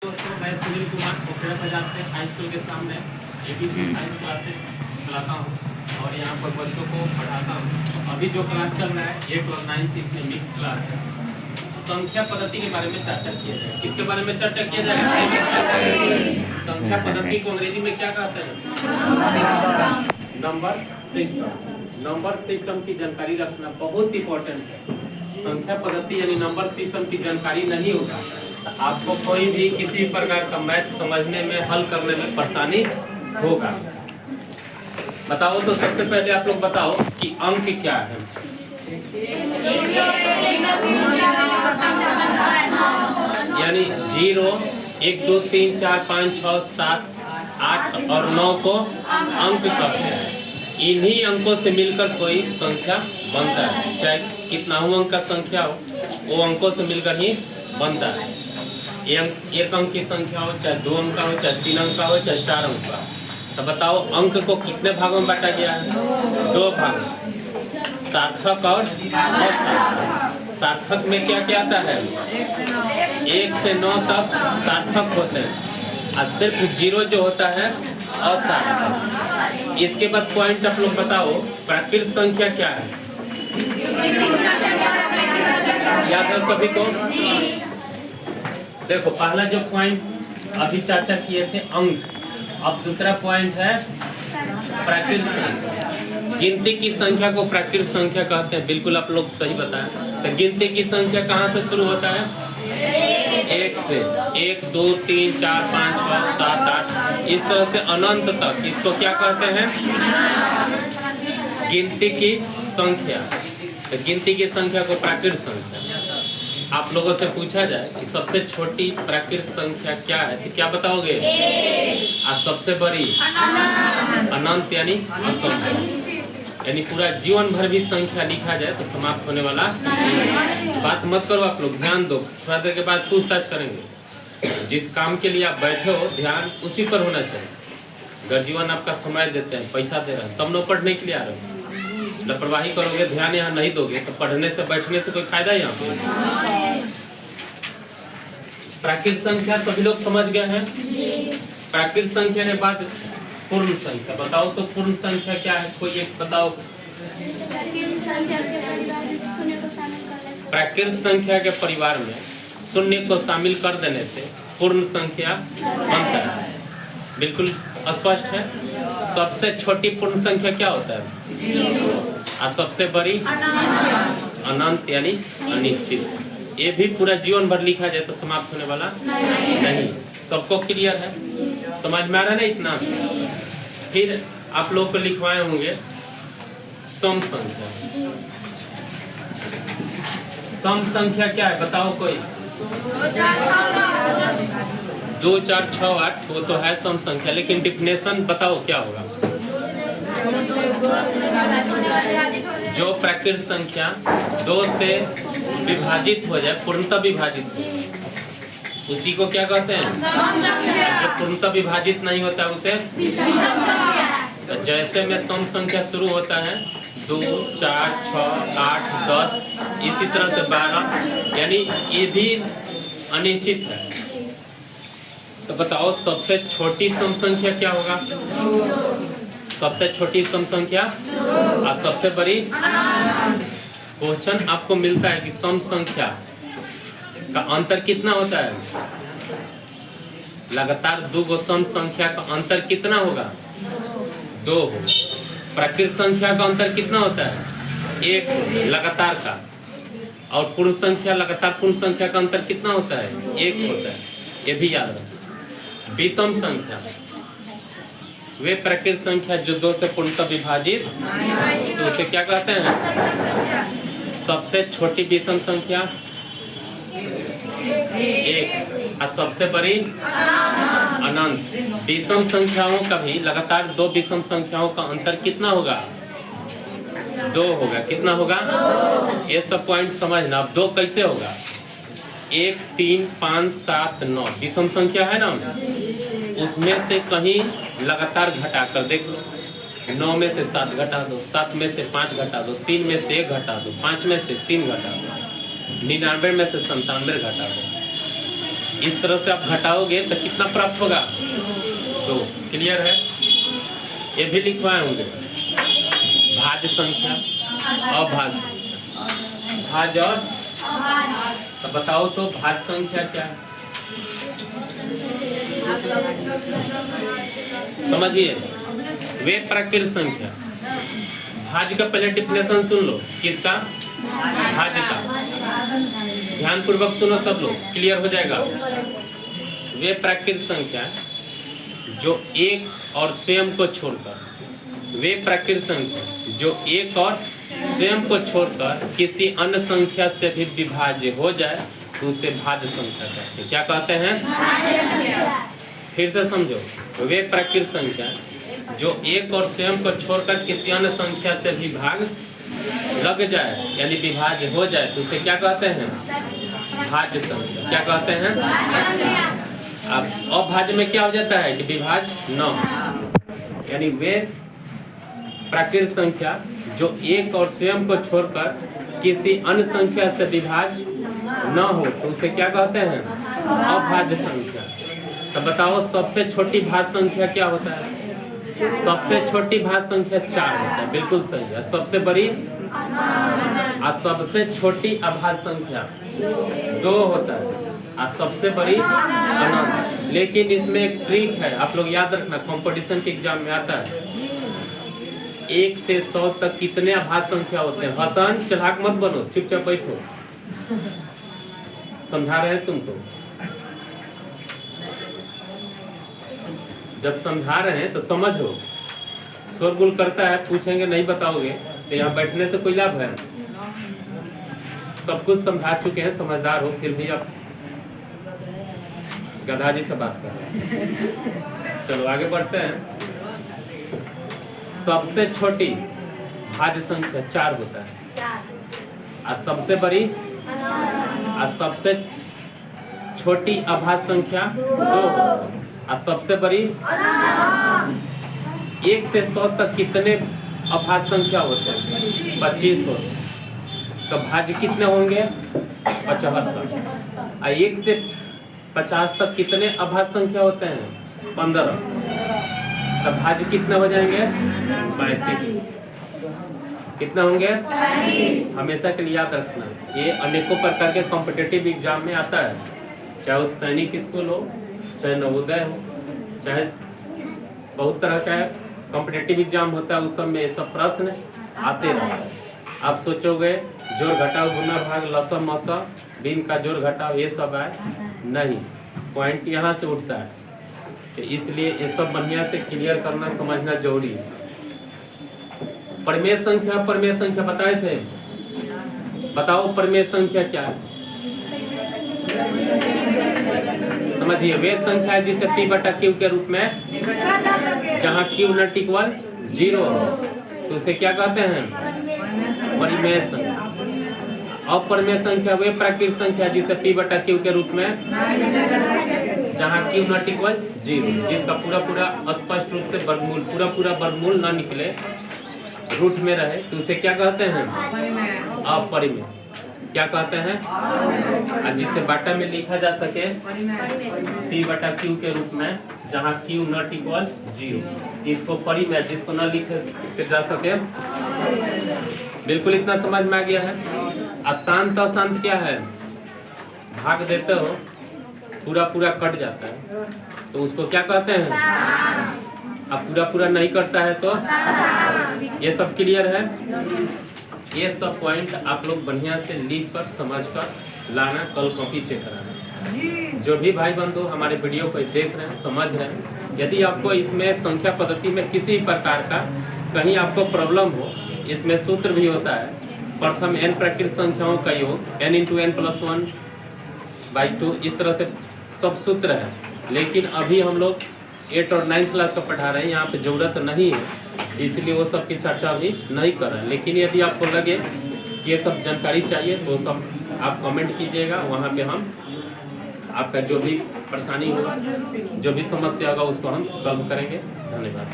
दोस्तों, मैं सुनील कुमार पोखरा बाजार से हाई स्कूल के सामने एबीसी साइंस क्लासेस चलाता हूँ और यहाँ पर बच्चों को पढ़ाता हूँ। अभी जो क्लास चल रहा है 8 और 9 इसमें मिक्स क्लास है। संख्या पद्धति के बारे में चर्चा किया जाए। किसके बारे में चर्चा किया जाए? संख्या पद्धति को अंग्रेजी में क्या कहते हैं? Number system. नंबर सिस्टम की जानकारी रखना बहुत इंपॉर्टेंट है। संख्या पद्धति यानी नंबर सिस्टम की जानकारी नहीं होगा तो आपको कोई भी किसी प्रकार का मैथ समझने में, हल करने में परेशानी होगा। बताओ तो सबसे पहले आप लोग बताओ कि अंक क्या है। यानी 0, 1, 2, 3, 4, 5, 6, 7, 8 और 9 को अंक कहते हैं। इन्हीं अंकों से मिलकर कोई संख्या बनता है। चाहे कितना अंक का संख्या हो, वो अंकों से मिलकर ही बनता है। एक अंक की संख्या हो, चाहे 2 अंक का हो, चाहे 3 अंक का हो, चाहे 4 अंक का। तो बताओ अंक को कितने भागों में बांटा गया है? 2 भाग, सार्थक और असार्थक। सार्थक में क्या क्या आता है? 1 से 9 तक सार्थक होते हैं और सिर्फ 0 जो होता है असार्थक। इसके बाद पॉइंट आप लोग बताओ, प्राकृत संख्या क्या है? याद है सभी को? देखो, पहला जो पॉइंट अभी चर्चा किए थे अंक, अब दूसरा पॉइंट है प्राकृत संख्या। गिनती की संख्या को प्राकृत संख्या कहते हैं। बिल्कुल आप लोग सही बताएं। तो गिनती की संख्या कहाँ से शुरू होता है? 1 से। 1, 2, 3, 4, 5, 6, 7, 8 इस तरह से अनंत तक। इसको क्या कहते हैं? गिनती की संख्या। तो गिनती की संख्या को प्राकृत संख्या। आप लोगों से पूछा जाए कि सबसे छोटी प्राकृत संख्या क्या है तो क्या बताओगे? और सबसे बड़ी अनंत यानी असंख्य। यानी पूरा जीवन भर भी संख्या लिखा जाए तो समाप्त होने वाला बात मत करो। आप लोग ध्यान दो, थोड़ा देर के बाद पूछताछ करेंगे। जिस काम के लिए आप बैठे हो ध्यान उसी पर होना चाहिए। अगर जीवन आपका समय देते हैं, पैसा दे रहे हैं, तब न पढ़ने के लिए आ रहे हो। लापरवाही करोगे, ध्यान यहाँ नहीं दोगे तो पढ़ने से, बैठने से कोई फायदा यहाँ पे? प्राकृत संख्या सभी लोग समझ गए हैं? प्राकृत संख्या के बाद पूर्ण संख्या। बताओ तो पूर्ण संख्या क्या है? कोई एक बताओ। प्राकृत संख्या के परिवार में शून्य को शामिल कर देने से पूर्ण संख्या बनता है। बिल्कुल स्पष्ट है। सबसे छोटी पूर्ण संख्या क्या होता है? और सबसे बड़ी अनंत यानी अनिश्चित। ये भी पूरा जीवन भर लिखा जाए तो समाप्त होने वाला नहीं। सबको क्लियर है? समझ में आ रहा है ना इतना? फिर आप लोग को लिखवाए होंगे सम संख्या। सम संख्या क्या है बताओ कोई? 2, 4, 6, 8 वो तो है सम संख्या, लेकिन डिफिनेशन बताओ क्या होगा? जो प्राकृत संख्या 2 से विभाजित हो जाए, पूर्णतः विभाजित, उसी को क्या कहते हैं? जो पूर्णतः विभाजित नहीं होता उसे। तो जैसे में सम संख्या शुरू होता है 2, 4, 6, 8, 10 इसी तरह से 12, यानी ये भी अनिश्चित है। तो बताओ सबसे छोटी सम संख्या क्या होगा? सबसे छोटी सम संख्या और सबसे बड़ी। क्वेश्चन आपको मिलता है कि सम संख्या का अंतर कितना होता है? लगातार 2 सम संख्या का अंतर कितना होगा? 2 हो। प्राकृत संख्या का अंतर कितना होता है? 1 लगातार का। और पूर्ण संख्या, लगातार पूर्ण संख्या का अंतर कितना होता है? 1 होता है। ये भी याद रखो। विषम संख्या वे प्राकृत संख्या जो 2 से पूर्णतः विभाजित, तो उसे क्या कहते हैं? सबसे छोटी विषम संख्या 1 और सबसे बड़ी अनंत। विषम संख्याओं का भी लगातार 2 विषम संख्याओं का अंतर कितना होगा? 2 होगा। कितना होगा? ये सब पॉइंट समझना। अब 2 कैसे होगा? 1, 3, 5, 7, 9 विषम संख्या है ना, उसमें से कहीं लगातार घटा कर देख लो। 9 में से 7 घटा दो, 7 में से 5 घटा दो, 3 में से 1 घटा दो, 5 में से 3 घटा दो, 99 में से 97 घटा दो। इस तरह से आप घटाओगे तो कितना प्राप्त होगा? 2। क्लियर है? ये भी लिखवाए होंगे, भाज्य संख्या, अभाज्य संख्या, भाज्य और तो बताओ तो भाज्य संख्या क्या है? समझिए, वे प्राकृत संख्या। भाज्य का पहले डिफिनेशन सुन लो। किसका? भाज्य का। ध्यान पूर्वक सुनो सब लोग, क्लियर हो जाएगा। वे प्राकृत संख्या जो एक और स्वयं को छोड़कर, वे प्राकृत संख्या जो एक और स्वयं को छोड़कर किसी अन्य संख्या से भी विभाज्य हो जाए तो उसे भाज्य संख्या कहते हैं। क्या कहते हैं? फिर से समझो, वे प्राकृत संख्या जो एक और स्वयं को छोड़कर किसी अन्य संख्या से भी भाग लग जाए यानी विभाज्य हो जाए तो उसे क्या कहते हैं? भाज्य संख्या। क्या कहते हैं? अब अभाज्य में क्या हो जाता है कि विभाज्य न, यानी वे प्राकृत संख्या जो एक और स्वयं को छोड़कर किसी अन्य संख्या से विभाज्य न हो तो उसे क्या कहते हैं? अभाज्य संख्या। तो बताओ सबसे छोटी भाज्य संख्या क्या होता है? सबसे छोटी भाज्य संख्या 4 होता है। बिल्कुल सही है। सबसे बड़ी और सबसे छोटी अभाज्य संख्या 2 होता है और सबसे बड़ी अनंत। लेकिन इसमें एक ट्रिक है, आप लोग याद रखना, कंपटीशन के एग्जाम में आता है। 1 से 100 तक कितने अभाज्य संख्या होते हैं? हसन चलाक मत बनो, चुपचाप बैठो, समझा रहे हैं तुमको। जब समझा रहे हैं तो समझो। शोरगुल करता है, पूछेंगे नहीं बताओगे तो यहाँ बैठने से कोई लाभ है? सब कुछ समझा चुके हैं, समझदार हो, फिर भी आप गधा जी से बात कर रहे हैं। चलो आगे बढ़ते हैं। सबसे छोटी भाज्य संख्या 4 होता है और सबसे बड़ी और सबसे छोटी अभाज्य संख्या 2 और सबसे बड़ी 1 से 100 तक कितने अभाज्य संख्या होते हैं? 25 होते हैं। तो भाज्य कितने होंगे? 75। और 1 से 50 तक कितने अभाज्य संख्या होते हैं? 15। तो भाज्य कितने हो जाएंगे? 35। कितना होंगे? 35। हमेशा के लिए याद रखना, ये अनेकों प्रकार के कॉम्पिटिटिव एग्जाम में आता है, चाहे वो सैनिक स्कूल हो, चाहे नवोदय हो, चाहे बहुत तरह का कॉम्पिटिटिव एग्जाम होता है, उस सब में ये सब प्रश्न आते रहते हैं। आप सोचोगे जोड़ घटाओ गुना भाग लसम मसम बिन का जोड़ घटाओ ये सब है, नहीं, पॉइंट यहाँ से उठता है। तो इसलिए ये सब बढ़िया से क्लियर करना समझना जरूरी है। परमेय संख्या बताए थे, बताओ परमेय संख्या क्या है? समझिए, वे संख्या है जिसे P/Q के रूप में, जहाँ Q नॉट इक्वल 0 तो उसे क्या कहते हैं? परिमेय संख्या। अपरिमेय संख्या वे प्राकृत संख्या जिसे P/Q के रूप में, जहाँ Q नॉट इक्वल 0, जिसका पूरा स्पष्ट रूप से वर्गमूल पूरा वर्गमूल ना निकले, रूट में रहे तो उसे क्या कहते हैं? अपरिमेय। क्या कहते हैं? और जिसे बाटा में लिखा जा सके P/Q के रूप में, जहाँ Q नॉट इक्वल 0, इसको परिमेय, जिसको न लिखे जा सके। बिल्कुल इतना समझ में आ गया है। अशांत अशांत क्या है? भाग देते हो पूरा कट जाता है तो उसको क्या कहते हैं? अब पूरा नहीं करता है तो ये सब क्लियर है। ये सब पॉइंट आप लोग बढ़िया से लिख कर समझ कर लाना, कल कॉपी चेक कराना। जो भी भाई बंधु हमारे वीडियो को देख रहे हैं, समझ रहे हैं, यदि आपको इसमें संख्या पद्धति में किसी प्रकार का कहीं आपको प्रॉब्लम हो, इसमें सूत्र भी होता है। प्रथम n प्राकृत संख्याओं का योग n × n + 1/2, इस तरह से सब सूत्र है। लेकिन अभी हम लोग 8 और 9 क्लास का पढ़ा रहे हैं, यहाँ पे जरूरत नहीं है, इसलिए वो सब की चर्चा भी नहीं कर रहे हैं। लेकिन यदि आपको लगे कि ये सब जानकारी चाहिए तो सब आप कमेंट कीजिएगा, वहाँ पे हम आपका जो भी परेशानी होगा, जो भी समस्या होगा उसको हम सॉल्व करेंगे। धन्यवाद।